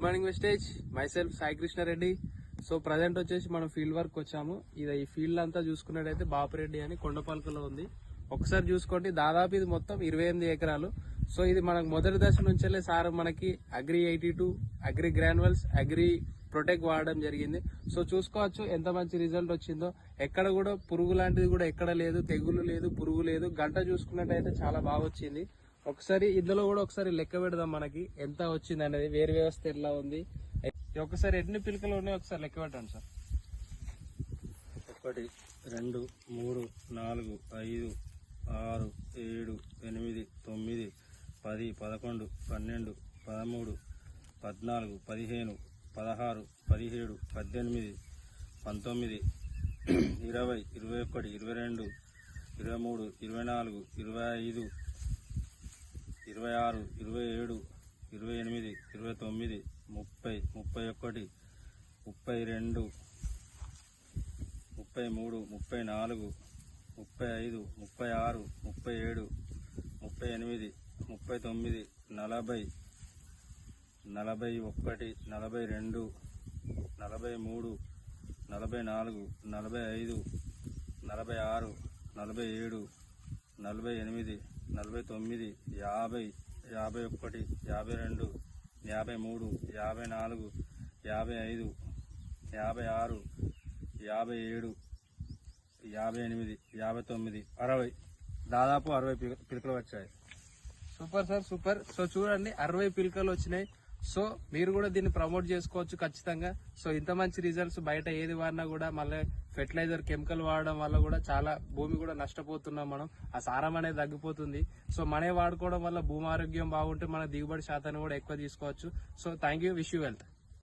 Morning వెస్టేజ్ myself Sai Krishna Reddy. So present వచ్చేసి మనం ఫీల్డ్ వర్క్ వచ్చాము. ఇది ఈ ఫీల్డ్ అంతా చూసుకున్నట్టయితే బాపురెడ్డి అని కొండపాలకలో ఉంది. ఒకసారి చూసుకోండి, దాదాపు ఇది మొత్తం 28 ఎకరాలు. సో ఇది మనకు మొదటి దశ నుంచే సార్ మనకి agri 82, agri granules, agri protect వాడడం జరిగింది. సో చూసుకోవచ్చు ఎంత మంచి రిజల్ట్ వచ్చిందో. ఎక్కడ కూడా పురుగు లాంటిది కూడా ఎక్కడ లేదు, తెగులు లేదు, పురుగు లేదు. గంట చూసుకున్నట్టయితే చాలా బాగా వచ్చింది. ఒకసారి ఇందులో కూడా ఒకసారి లెక్క పెడదాం, మనకి ఎంత వచ్చింది అనేది, వేరు వ్యవస్థ ఎలా ఉంది. ఒకసారి ఎన్ని పిలకలు ఉన్నాయి ఒకసారి లెక్క పెట్టండి సార్. 1 2 3 4 5 6 7 8 9 10 11 12 13 14 15 16 17 18 19 20 21 22 23 24 25 26 27 28 29 30 31 32 33 34 35 36 37 38 39 40 41 42 43 44 45 46 47 48 49 50 51 52 53 54 55 56 57 58 59 60 దాదాపు 60 పిలకలు వచ్చాయి. Super sir, super. సో చూడండి 60 పిలకలు వచ్చినాయి. సో మీరు కూడా దీన్ని ప్రమోట్ చేసుకోవచ్చు ఖచ్చితంగా. సో ఇంత మంచి రిజల్ట్స్ బయట ఏది వాడినా కూడా మళ్ళీ ఫెర్టిలైజర్ కెమికల్ వాడడం వల్ల కూడా చాలా భూమి కూడా నష్టపోతున్నాం మనం. ఆ సారం అనేది తగ్గిపోతుంది. సో మనే వాడుకోవడం వల్ల భూమి ఆరోగ్యం బాగుంటే మన దిగుబడి శాతాన్ని కూడా ఎక్కువ తీసుకోవచ్చు. So thank you, wish you wealth.